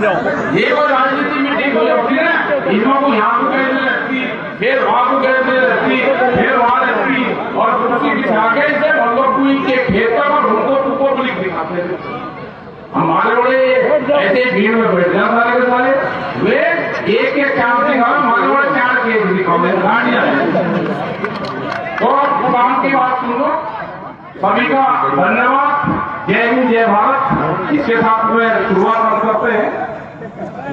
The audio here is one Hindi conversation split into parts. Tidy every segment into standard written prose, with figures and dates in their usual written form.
ये कोई राजनीति मीटिंग हो जाती है ना, इनको यहाँ को कहने लगती, फिर वहाँ को कहने लगती, फिर वहाँ लगती, और कुर्सी बिछा के से भगवती के खेतों में उनको पब्लिक दिखाते हैं। हमारे बड़े ऐसे भीड़ में बैठ जाए सारे के सारे, वे एक एक चार दिखा, हमारे बड़े चार के दिखाओगे गाड़ियाँ हैं। तो काम की बात सुन लो, सभी का धन्यवाद, जय हिंद जय भारत। इसके साथ में शुरुआत करते हैं।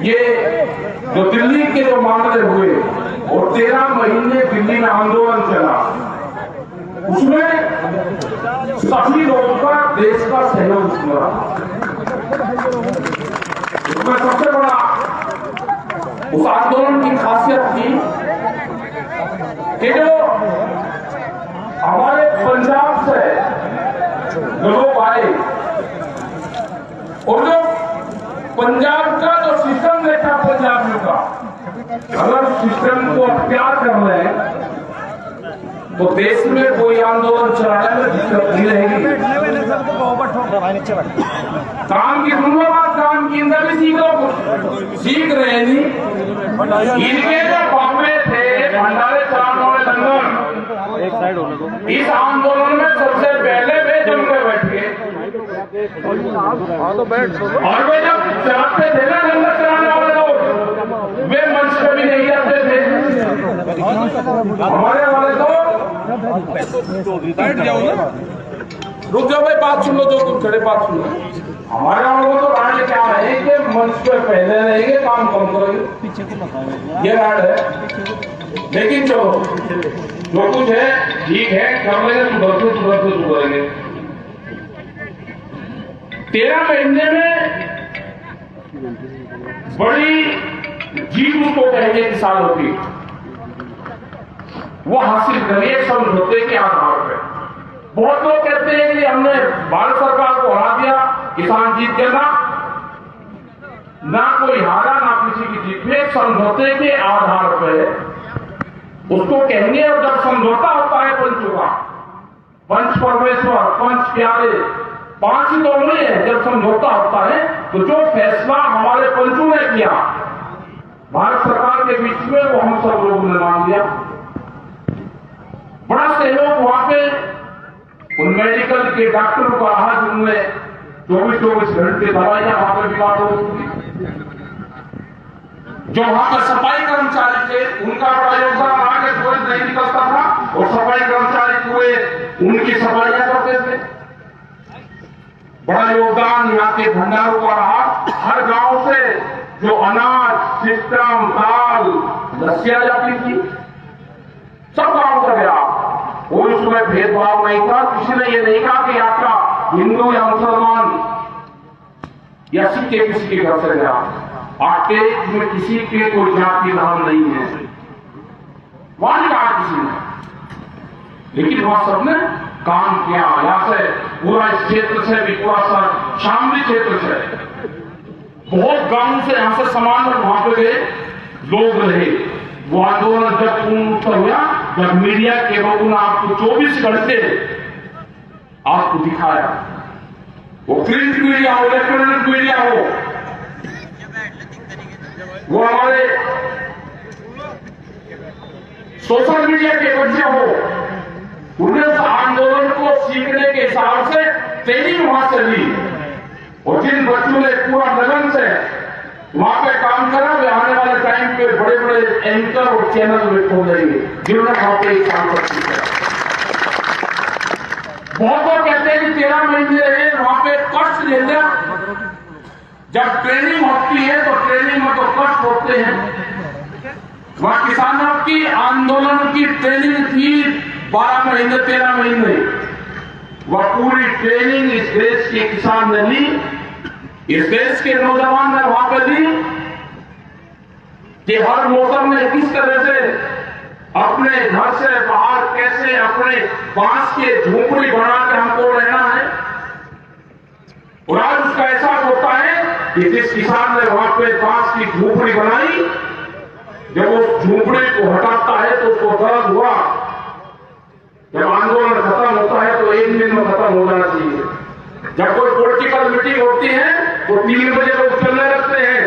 ये जो दिल्ली के जो मामले हुए और 13 महीने दिल्ली में आंदोलन चला, उसमें सभी लोगों का देश का सहयोग मिला। उसमें सबसे बड़ा उस आंदोलन की खासियत थी कि जो हमारे पंजाब से लोग आए और जो पंजाब का जो सिस्टम देखा पंजाबियों का, अगर सिस्टम को अख्तियार कर ले तो देश में कोई आंदोलन चलाने में दिक्कत नहीं रहेगी। काम की सुनो बात, काम की इंदर भी सीख रहे हैं जी। इनके जो बापे थे भंडारे चलाने वाले लंगर, इस आंदोलन में सबसे पहले वे जम के बैठ गए और वे जब चलाते थे ना लंगर चलाने वाले लोग, वे मंच पे भी नहीं जाते थे। हमारे वाले तो बैठ जाओ ना, रुक जाओ भाई, बात सुन लो, जो तुम खड़े बात सुन लो। हमारे वालों तो राड क्या है कि मंच पे पहले रहेंगे, काम कम करेंगे, ये राड है। लेकिन चलो जो कुछ है ठीक है, कर लेंगे, सुधरते सुधरेंगे। 13 महीने में बड़ी जीत उसको कहेंगे किसानों की, वो हासिल करिए समझौते के आधार पर। बहुत लोग कहते हैं कि हमने भारत सरकार को हरा दिया, किसान जीत गया। ना कोई हारा ना किसी की जीत हुई, समझौते के आधार पर उसको कहेंगे। और जब समझौता होता है पंचों का, पंच परमेश्वर, पंच प्यारे, 5 ही तो नहीं है। जब समझौता होता है तो जो फैसला हमारे पंचों ने किया भारत सरकार के बीच में, वो हम सब लोगों ने मान लिया। बड़ा सहयोग वहां पे उन मेडिकल के डॉक्टरों का रहा, जिनने 24 घंटे दवाइयां वहां पर बीमार हो चुकी। जो वहां पर सफाई कर्मचारी थे, उनका बड़ा योगदान रहा कि कोई नहीं निकलता था और सफाई कर्मचारी पूरे उनकी सफाइयां करते थे। बड़ा योगदान यहाँ के भंडारों का रहा। हर गांव से जो अनाज, सिस्टम, दाल, लस्सियां जाती थी, सब गांव से गया। कोई उसमें भेदभाव नहीं था। किसी ने ये नहीं कहा कि आपका हिंदू या मुसलमान या सिख के किसी के घर से गया। आटे में किसी के कोई जाति नाम नहीं है, वहां नहीं कहा किसी ने, लेकिन वहां सबने काम किया। यहां से पूरा इस क्षेत्र से भी, पूरा शामली क्षेत्र से, बहुत गांव से यहां से सामान वहां पे गए लोग रहे। वो आंदोलन जब पूर्ण हुआ, जब मीडिया के लोगों ने आपको 24 घंटे आपको दिखाया, वो प्रिंट मीडिया हो, इलेक्ट्रॉनिक मीडिया हो, वो हमारे सोशल मीडिया के बच्चे हो, उन्हें उस आंदोलन को सीखने के हिसाब से ट्रेनिंग वहां से ली। और जिन बच्चों ने पूरा लगन से वहां पे काम करा, वे आने वाले टाइम पे बड़े बड़े एंकर और चैनल में खोलेंगे, जिन्होंने वहां पे काम कर किया। बहुत लोग कहते हैं कि 13 महीने रहे वहां पे, कष्ट ले लिया। जब ट्रेनिंग होती है तो ट्रेनिंग में तो कष्ट होते हैं। वहां किसानों की आंदोलन की ट्रेनिंग थी 12 महीने, 13 महीने। वह पूरी ट्रेनिंग इस देश के किसान ने ली, इस देश के नौजवान ने वहां पर दी कि हर मौसम में किस तरह से अपने घर से बाहर कैसे अपने बांस के झोपड़ी बना के हमको रहना है। और आज उसका एहसास होता है कि जिस किसान ने वहां पे बांस की झोपड़ी बनाई, जब उस झोपड़ी को हटाता है तो उसको दर्द हुआ। जब आंदोलन खत्म होता है तो 1 दिन में खत्म हो जाना चाहिए। जब कोई पॉलिटिकल मीटिंग होती है तो 3 बजे लोग चलने लगते हैं,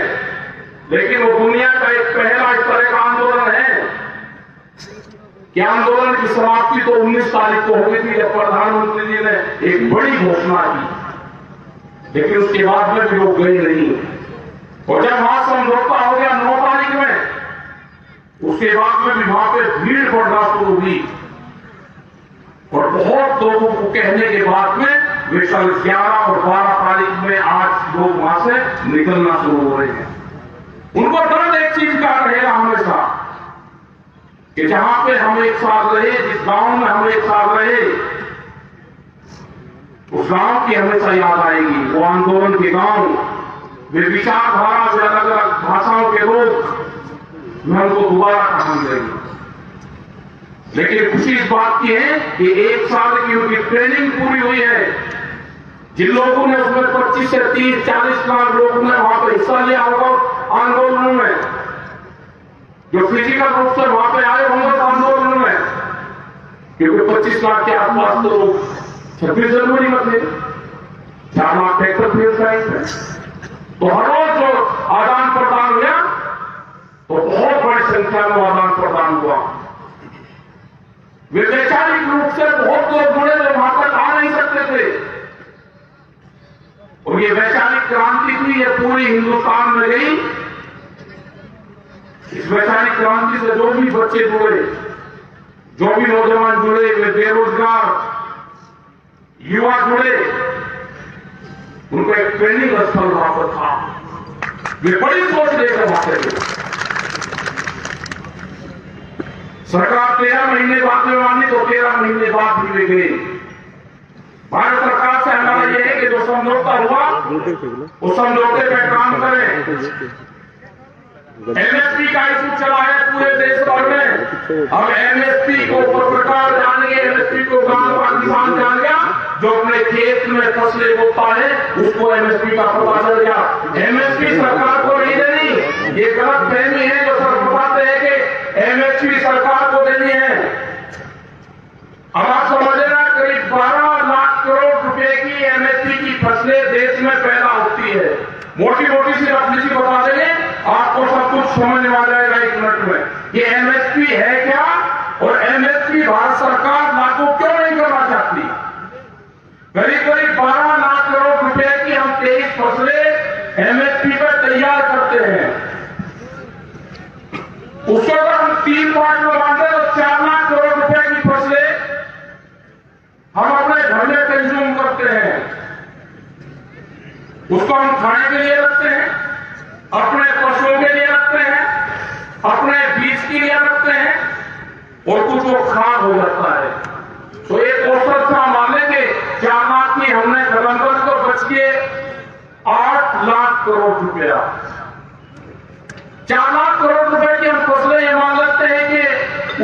लेकिन वो दुनिया का एक पहला इस तरह का आंदोलन है कि आंदोलन की समाप्ति तो 19 तारीख को हो गई थी जब प्रधानमंत्री जी ने एक बड़ी घोषणा की, लेकिन उसके बाद में भी लोग गए नहीं। और जब वहां समझौता हो गया 9 तारीख में, उसके बाद में भी वहां पे भीड़ बढ़ना शुरू हुई और बहुत लोगों को कहने के बाद में वे कल 11 और 12 तारीख में आज लोग वहां से निकलना शुरू हो रहे हैं। उनको दर्द एक चीज का रहेगा हमेशा कि जहां पे हम एक साथ रहे, जिस गांव में हम एक साथ रहे, उस गांव की हमेशा याद आएगी। वो आंदोलन के गांव, वे विचारधारा से अलग अलग भाषाओं के लोग, मैं उनको दोबारा कहा मिलेंगे। लेकिन खुशी इस बात की है कि 1 साल की उनकी ट्रेनिंग पूरी हुई है। जिन लोगों ने उसमें 25 से 30-40 लाख लोगों ने वहां पर हिस्सा लिया होगा आंदोलन में, जो फिजिकल रूप से वहां पे आए होंगे आंदोलन में, क्योंकि 25 लाख के आसपास तो 26 जनवरी में थे, 4 लाख ट्रैक्टर फील्ड साइड में, तो हर रोज जो आदान प्रदान हुआ तो बहुत बड़ी संख्या में आदान प्रदान हुआ। वे वैचारिक रूप से बहुत लोग जुड़े जो वहां तक आ नहीं सकते थे, और ये वैचारिक क्रांति थी, ये पूरी हिंदुस्तान में गई। इस वैचारिक क्रांति से जो भी बच्चे जुड़े, जो भी नौजवान जुड़े, वे बेरोजगार युवा जुड़े, उनको एक ट्रेनिंग स्थल वहां पर था। वे बड़ी सोच लेकर वहां थे। सरकार 13 महीने बाद में मानी तो 13 महीने बाद भी वे गए। भारत सरकार से हमारा यह है कि जो समझौता हुआ उस समझौते पे काम करें। एमएसपी का इशू चला है पूरे देश भर में। अब एमएसपी को पत्रकार जान गए, एमएसपी को गांव का किसान जान गया, जो अपने खेत में फसलें बोता है उसको एमएसपी का पता चल गया। एमएसपी सरकार को नहीं देनी, ये गलत फहमी है जो सर बताते हैं कि एमएसपी सरकार को देनी है। अब आप समझ लेना, करीब 12 लाख करोड़ रुपए की एमएसपी की फसलें देश में पैदा होती है। मोटी मोटी सी रफली सी बता देंगे, आपको सब कुछ समझ में आ जाएगा 1 मिनट में। ये एमएसपी है क्या और एमएसपी भारत सरकार लागू क्यों नहीं करना चाहती। करीब करीब 12 लाख करोड़ रुपए की हम 23 फसलें एमएसपी पर तैयार करते हैं। उसको अगर हम 3 पार्ट में बांटे तो 4 लाख करोड़ रुपए की फसलें हम अपने घर में कंज्यूम करते हैं। उसको हम खाने के लिए रखते हैं, अपने पशुओं के लिए रखते हैं, अपने बीज के लिए रखते हैं, और कुछ वो खाद हो जाता है। तो एक औसत से मान लेंगे 4 लाख की हमने खबरदार को बच के 8 लाख करोड़ रुपया, 4 लाख करोड़ रुपए की हम फसलें ये मान लेते हैं कि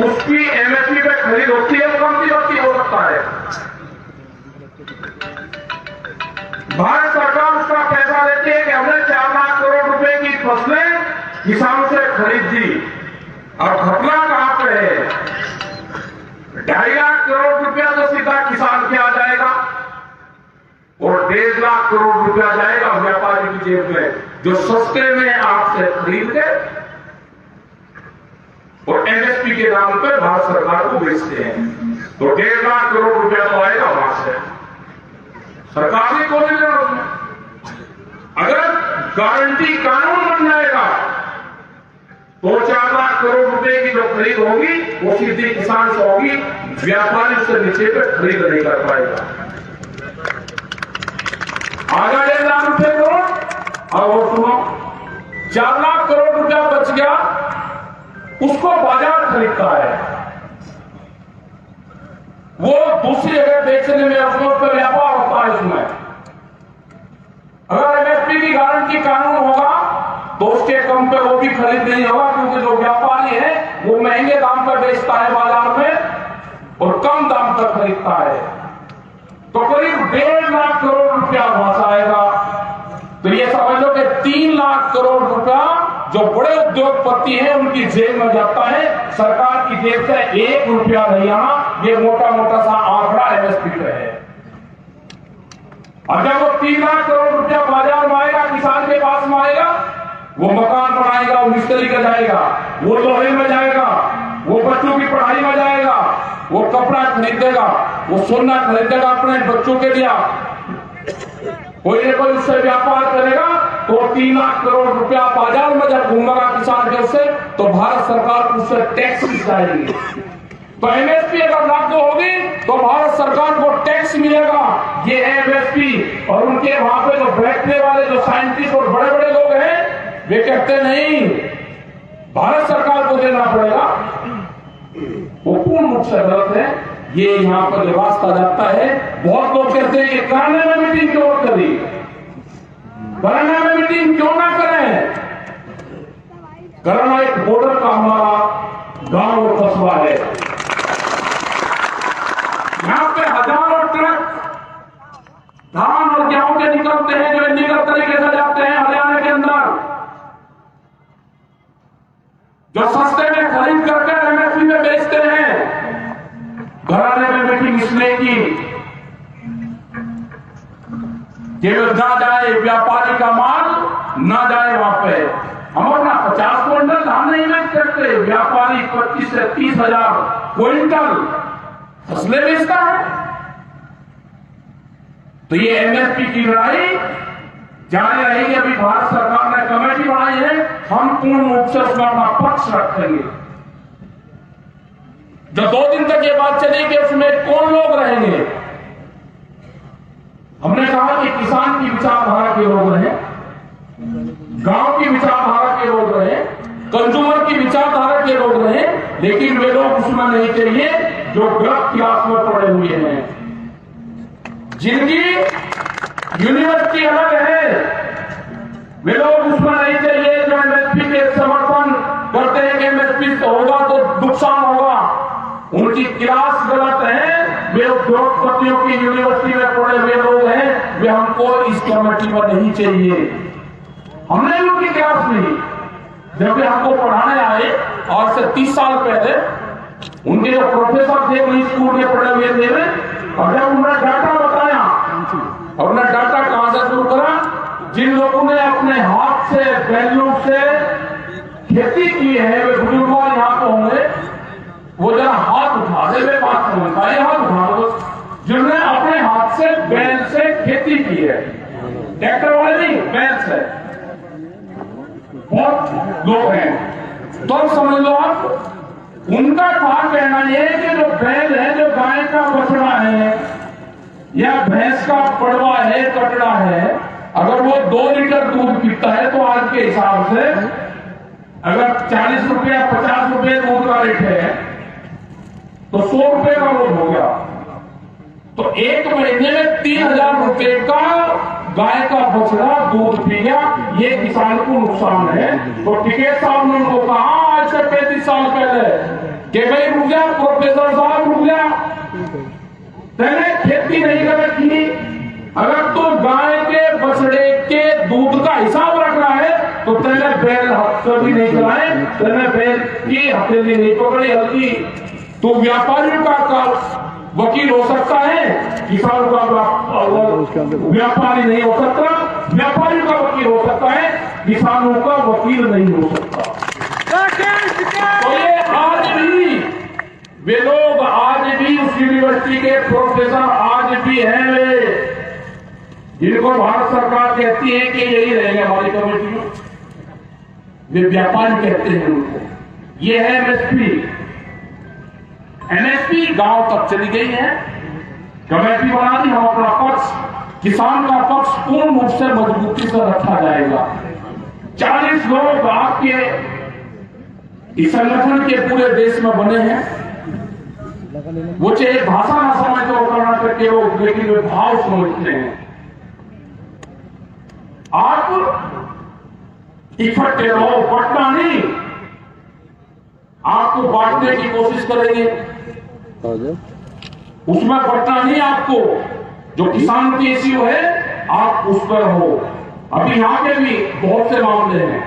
उसकी एमएसपी पे खरीद होती है, वो कम की होती हो सकता है। भारत सरकार उसका पैसा देती है कि हमने 4 लाख करोड़ रुपए की फसलें किसानों से खरीद दी। अब घटना कहां पे है, 2.5 लाख करोड़ रुपया तो सीधा किसान के आ जाएगा और 1.5 लाख करोड़ रुपया जाएगा व्यापारी की जेब में, जो सस्ते में आपसे खरीद के और एमएसपी के नाम पे भारत सरकार को बेचते हैं। तो 1.5 लाख करोड़ रुपया तो आएगा वहां से, सरकार ने को नहीं देना। अगर गारंटी कानून बन जाएगा तो 4 लाख करोड़ रुपए की जो खरीद होगी वो सीधी किसान से होगी, व्यापारी उससे नीचे पे खरीद नहीं कर पाएगा। आगे 1.5 लाख रुपए करोड़, और सुनो 4 लाख करोड़ रुपया बच गया, उसको बाजार खरीदता है, वो दूसरी जगह बेचने में उसमें पर व्यापार होता है। इसमें अगर एमएसपी की गारंटी कानून होगा तो उसके कम पे वो भी खरीद नहीं होगा, क्योंकि जो व्यापारी है वो महंगे दाम पर बेचता है बाजार में और कम दाम पर खरीदता है। तो करीब 1.5 लाख करोड़ रुपया वहां आएगा। तो ये समझ लो कि 3 लाख करोड़ रुपया जो बड़े उद्योगपति हैं उनकी जेब में जाता है, सरकार की जेब से 1 रुपया नहीं आना। ये मोटा मोटा सा आंकड़ा एमएसपी पे है। और जब वो 3 लाख करोड़ रुपया बाजार में आएगा, किसान के पास में आएगा, वो मकान बनाएगा, वो मिस्त्री का जाएगा, वो लोहे में जाएगा, वो बच्चों की पढ़ाई में जाएगा, वो कपड़ा खरीदेगा, वो सोना खरीदेगा अपने बच्चों के लिए। कोई उससे व्यापार करेगा तो 3 लाख करोड़ रुपया बाजार में जब घूमेगा किसान के उससे, तो भारत सरकार उससे टैक्स जाएगी। तो एमएसपी अगर लागू होगी तो भारत सरकार को टैक्स मिलेगा। ये एमएसपी और उनके वहां पे जो बैठने वाले जो साइंटिस्ट और बड़े बड़े लोग हैं वे कहते नहीं भारत सरकार को देना पड़ेगा। वो पूर्ण रूप से गलत है। ये यहाँ पर वास्ता जाता है। बहुत लोग कहते हैं कि कराने में मीटिंग क्यों करी, कराने में मीटिंग क्यों ना करें। कराना एक बॉर्डर का हमारा गांव और कस्बा है। यहाँ पे हजारों ट्रक धान और गेहूं के निकलते हैं जो इलीगल तरीके से जाते हैं हरियाणा के अंदर, जो सस्ते में खरीद करके एमएसपी में बेचते हैं। घराने में मीटिंग इसलिए की कि ना जाए व्यापारी का माल, ना जाए वहां पे। हम अपना 50 क्विंटल धान नहीं बेच सकते, व्यापारी 25 से 30 हजार क्विंटल फसलें बेचता है। तो ये एमएसपी की लड़ाई जारी रहेगी। अभी भारत सरकार ने कमेटी बनाई है, हम पूर्ण रूप से उसमें अपना पक्ष रखेंगे। जो 2 दिन तक ये बात चलेगी उसमें कौन लोग रहेंगे। हमने कहा कि किसान की विचारधारा के लोग रहे, गांव की विचारधारा के लोग रहे, कंज्यूमर की विचारधारा के लोग रहे, लेकिन वे लोग उसमें नहीं चाहिए जो गलत क्लास में पड़े हुए हैं, जिनकी यूनिवर्सिटी अलग है। वे लोग उसमें नहीं चाहिए जो एमएसपी के समर्थन करते हैं कि एमएसपी होगा तो नुकसान होगा। उनकी क्लास गलत है। वे उद्योगपतियों की यूनिवर्सिटी में पढ़े हुए लोग हैं, वे हमको इस कमेटी में नहीं चाहिए। हमने भी उनकी क्लास ली जब वे हमको पढ़ाने आए, आज से 30 साल पहले उनके जो प्रोफेसर थे वही स्कूल के पढ़े हुए थे। और जब उन्होंने डाटा बताया, और उन्होंने डाटा कहां से शुरू करा, जिन लोगों ने अपने हाथ से बैलों से खेती की है वे बुजुर्ग यहाँ पे होंगे, वो जरा हाथ उठा दे, वे बात समझ पाए, हाथ उठा दो जिन्होंने अपने हाथ से बैल से खेती की है, ट्रैक्टर वाले नहीं, बैल से। बहुत लोग हैं तो समझ लो आप। उनका था कहना यह कि जो बैल है, जो गाय का बछड़ा है या भैंस का पड़वा है, कटड़ा है, अगर वो 2 लीटर दूध पीता है तो आज के हिसाब से अगर 40 रुपया 50 रुपये दूध का रेट है तो 100 रुपये का रोज हो गया। तो 1 महीने में 3000 रुपये का गाय का बछड़ा दूध पी गया। ये किसान को नुकसान है। तो टिकैत साहब ने उनको कहा आज से 35 साल पहले कि भाई रुक जा प्रोफेसर साहब, रुक जा, पहले खेती नहीं कर रखी। अगर तो गाय के बछड़े के दूध का हिसाब रखना है तो पहले बैल कभी नहीं चलाए, पहले बैल की हथेली नहीं पकड़ी हल्की। तो व्यापारियों का वकील हो सकता है, किसानों का व्यापारी नहीं हो सकता। व्यापारियों का वकील हो सकता है, किसानों का वकील नहीं हो सकता। तो ये आज भी वे लोग, आज भी उस यूनिवर्सिटी के प्रोफेसर आज भी हैं वे, जिनको भारत सरकार कहती है कि यही रहेंगे हमारी कमेटी में, वे व्यापारी कहते हैं उनको। ये है एमएसपी। एमएसपी गांव तक चली गई है, कमेटी बना दी। हम अपना पक्ष, किसान का पक्ष पूर्ण रूप से मजबूती से रखा जाएगा। 40 लोग आपके इस संगठन के पूरे देश में बने हैं। वो चाहे भाषा ना समझते हो कर्नाटक के लोग, लेकिन वे भाव समझते हैं। आप इकट्ठे रहो, बटना नहीं, आपको बांटने की कोशिश करेंगे, उसमें बटना नहीं। आपको जो किसान की इश्यू है आप उस पर हो। अभी यहाँ के भी बहुत से मामले हैं।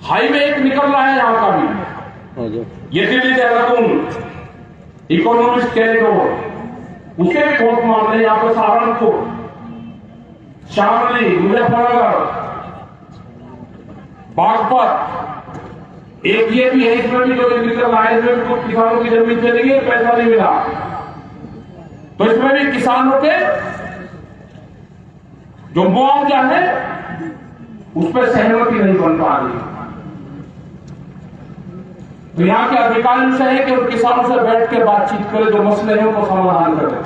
हाईवे एक निकल रहा है यहाँ का भी, ये दिल्ली देहरादून इकोनॉमिक कॉरिडोर, उसके भी बहुत मामले हैं। यहाँ पे सहारनपुर, शामली, मुजफ्फरनगर, बागपत, एक ये भी है, इसमें भी जो इलीगल आए हुए कुछ किसानों की जमीन चली गई, पैसा नहीं मिला, तो इसमें भी किसानों के जो मुआवजा है उस पर सहमति नहीं बन पा रही। तो यहाँ के अधिकारियों से है कि उन किसानों से बैठ के बातचीत करें, जो मसले हैं उनको समाधान करें।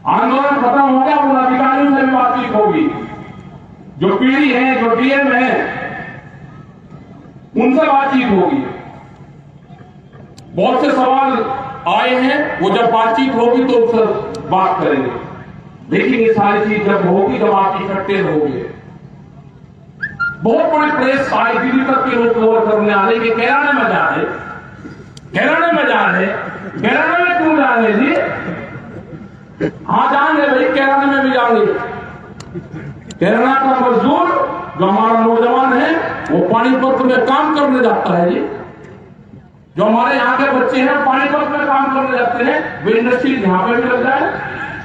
आंदोलन खत्म हो गया, उन अधिकारियों से भी बातचीत होगी, जो पीडी है, जो डीएम है, उनसे बातचीत होगी। बहुत से सवाल आए हैं, वो जब बातचीत होगी तो उससे बात करेंगे, देखेंगे सारी चीज जब होगी, जब आप इकट्ठे होंगे। बहुत बड़ी प्रेस आई, दिल्ली तक के लोग कवर करने आ रहे कि कैराने में जा रहे, कैराने में जा रहे, कैराने में क्यों जा रहे जी? हाँ जाएंगे भाई, कैराने में भी जाएंगे। कैराना का मजदूर जो हमारा नौजवान है वो पानीपत में काम करने जाता है जी। जो हमारे यहाँ के बच्चे हैं पानीपत में काम करने जाते हैं, वे इंडस्ट्री यहाँ पे भी लग जाए,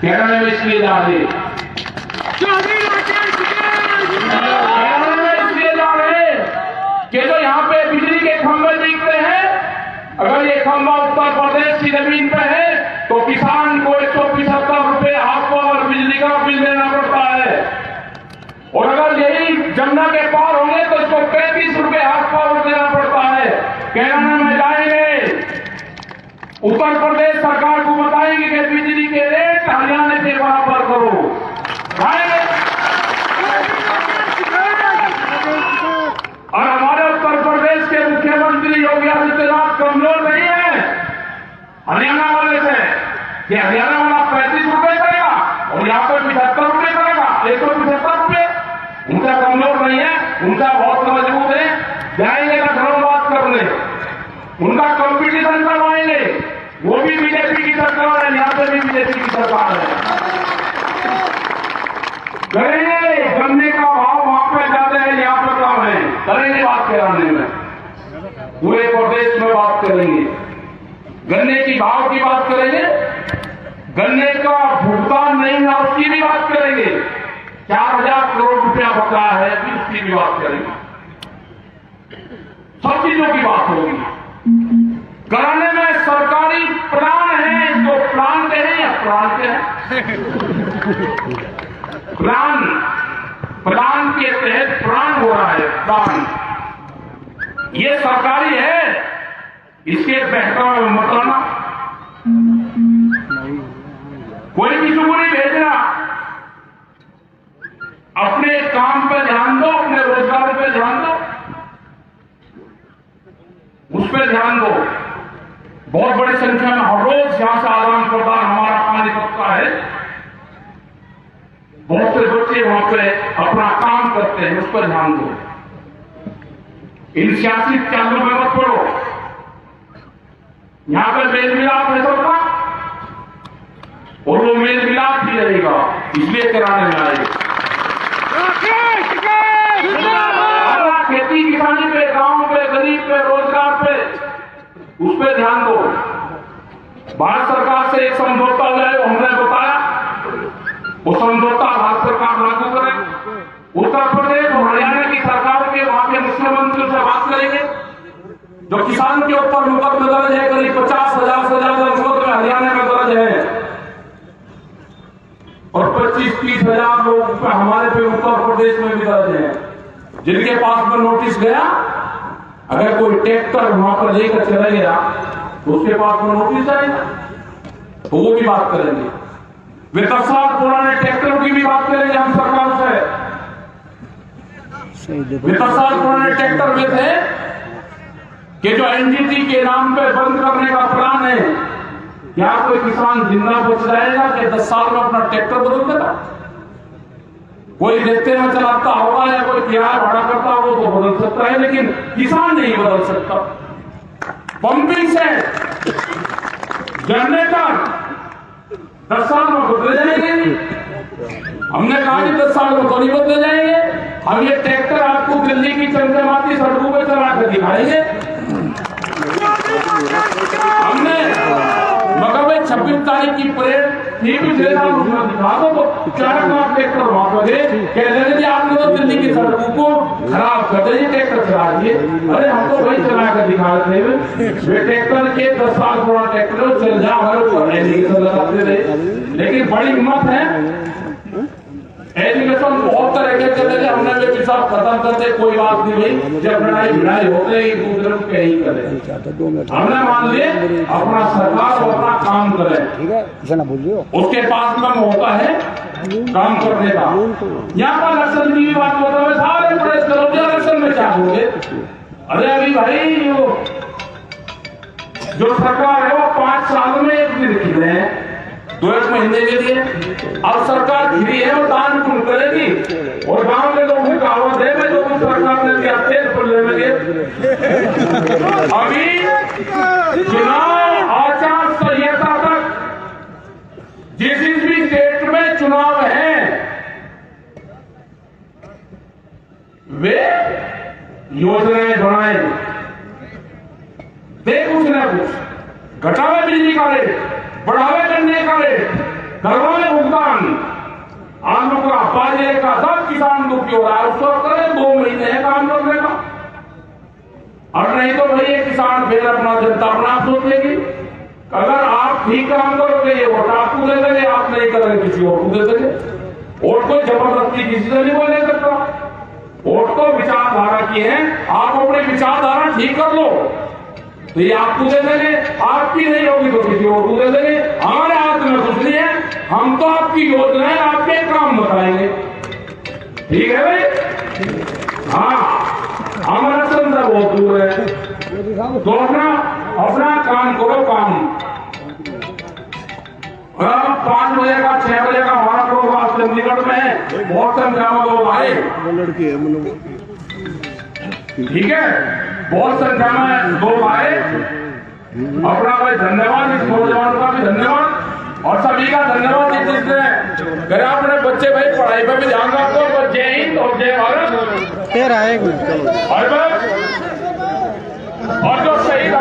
कैराने में इसलिए जा रहे, कैराने में इसलिए जा रहे कि जो यहाँ पे बिजली के खंभे दिखते हैं, अगर ये खंभा उत्तर प्रदेश की जमीन पे है तो किसान को 175 रुपए हाफ पावर बिजली का बिल देना पड़ता है, और अगर यही जमुना के पार होंगे तो इसको 35 रुपए हाफ पावर देना पड़ता है। कैराना में जाएंगे, उत्तर प्रदेश सरकार को बताएंगे कि बिजली के रेट हरियाणा के बराबर करो, और हमारे उत्तर प्रदेश के मुख्यमंत्री योगी आदित्यनाथ कमजोर नहीं है हरियाणा वाले से, कि हरियाणा वाला 35 रुपए करेगा और यहाँ पर 75 रुपए करेगा, 175 रुपए। उनका कमजोर नहीं है, उनका बहुत मजबूत है। जाएंगे लखनऊ बात करने, उनका कंपटीशन करवाएंगे, वो भी बीजेपी की सरकार है, यहाँ पे भी बीजेपी की सरकार है। करेंगे, गन्ने का भाव वहां पे ज्यादा है, यहाँ पर कम है, करेंगे बात कराने में, पूरे प्रदेश में बात करेंगे, गन्ने की भाव की बात करेंगे, गन्ने का भुगतान नहीं है उसकी भी बात करेंगे, 4000 करोड़ रुपया बकाया है भी उसकी भी बात करेंगे, सब चीजों की बात होगी। कराने में सरकारी प्लान है, इसको प्लान कहें या प्लान कहें, प्लान के तहत प्लान हो रहा है, प्लान ये सरकारी है, इसके बहकावे में मत आना, कोई किसी को नहीं भेजना, अपने काम पे ध्यान दो, अपने रोजगार पे ध्यान दो, उस पर ध्यान दो। बहुत बड़ी संख्या में हर रोज यहां से आदान प्रदान हमारा पानीपत का है, बहुत से बच्चे वहां पे अपना काम करते हैं, उस पर ध्यान दो। इन सियासी चालों में मत पड़ो, यहां पर मेल मिलाप है सबका, और वो मेल मिलाप ही रहेगा, इसलिए कराने में आएगा। खेती किसानी पे, गांव पे, गरीब पे, रोजगार पे, उस पर ध्यान दो। भारत सरकार से एक समझौता है, हमने बताया, वो समझौता भारत सरकार लागू करे। उत्तर प्रदेश और हरियाणा की सरकार के वहां के मुख्यमंत्री से बात करेंगे, जो किसान के ऊपर मुकदमे दर्ज है, करीब 50,000 से ज्यादा मुकदमे हरियाणा में दर्ज है, और 25-30 हजार लोग हमारे पे उत्तर प्रदेश में भी दर्ज है, जिनके पास में नोटिस गया, अगर कोई ट्रैक्टर वहां पर लेकर चला गया तो उसके पास में नोटिस आएगा, तो वो भी बात करेंगे। वे 10 साल पुराने ट्रैक्टरों की भी बात करेंगे हम सरकार से। वे 10 साल पुराने ट्रैक्टर में थे कि जो एनजीटी के नाम पे बंद करने का प्लान है, क्या कोई किसान जिंदा बच जाएगा कि 10 साल में अपना ट्रैक्टर बदल देगा? कोई देखते में चलाता होगा या कोई किराया भाड़ा करता होगा तो बदल सकता है, लेकिन किसान नहीं बदल सकता। पंपिंग सेट, जनरेटर 10 साल में बदले जाएंगे। हमने कहा कि 10 साल में तो नहीं बदले जाएंगे, हम ये ट्रैक्टर आपको दिल्ली की चमचमाती सड़कों पर चला कर दिखाएंगे। हमने मगर 26 तारीख की परेड टीवी से उसमें दिखा दो तो 4 लाख ट्रैक्टर वहां पर कह रहे थे आपने तो दिल्ली की सड़कों को खराब कर दिया, ट्रैक्टर चला दिए। अरे हम तो वही चला कर दिखा रहे थे, ट्रैक्टर के 10 साल पुराना ट्रैक्टर चल जा हमारे ऊपर एजुकेशन लगाते रहे। लेकिन बड़ी हिम्मत है, एजुकेशन बहुत तरह के चले थे, हमने भी सब खत्म करते, कोई बात नहीं भाई, जब लड़ाई भिड़ाई होते एक दूसरे को कहीं करे, हमने मान लिए अपना सरकार और अपना काम करे, उसके पास में मौका है काम करने का। यहाँ पर इलेक्शन की भी बात होता है, सारे प्रेस करोगे इलेक्शन में क्या होंगे। अरे अभी भाई जो सरकार है वो 5 साल में एक दिन खिले हैं, 2 महीने के लिए। अब सरकार खिली है वो दान पुण्य करेगी, और गांव के लोगों को कहावत है जो कुछ सरकार ने दिया तेज खुलने लगे। अभी चुनाव आचार संहिता तक जिस भी स्टेट में चुनाव है वे योजनाएं बनाए, देख कुछ न कुछ घटावे बिजली का रेट, बढ़ावे गन्ने का रेट, करवाए भुगतान, आलू का बाजरे का सब किसान दुखी हो रहा है, उसको करें 2 महीने है काम करने का। और नहीं तो भाई ये किसान फिर अपना जनता अपना सोचेगी, अगर आप ठीक काम करोगे ये वोट आपको दे देंगे, आप नहीं करेंगे किसी और को दे देंगे। वोट को जबरदस्ती किसी से नहीं बोल सकता, वोट तो विचारधारा की है, आप अपनी विचारधारा ठीक कर लो तो ये आपको दे देंगे, आपकी नहीं होगी तो किसी और को दे देंगे। हमारे हाथ में कुछ नहीं है, हम तो आपकी योजनाएं आपके काम बताएंगे, ठीक है भाई। हाँ हमारा संदर्भ बहुत दूर है, तो अपना काम करो काम। 5 बजे का 6 बजे का हमारा प्रोग्राम चंडीगढ़ में है, बहुत संख्या में लोग आए, ठीक है, बहुत संख्या में लोग आए। अपना भाई धन्यवाद, इस नौजवान का भी धन्यवाद और सभी का धन्यवाद जिसने मेरे अपने बच्चे भाई पढ़ाई पर भी ध्यान रखो। जय हिंद और जय भारत। और जो शहीद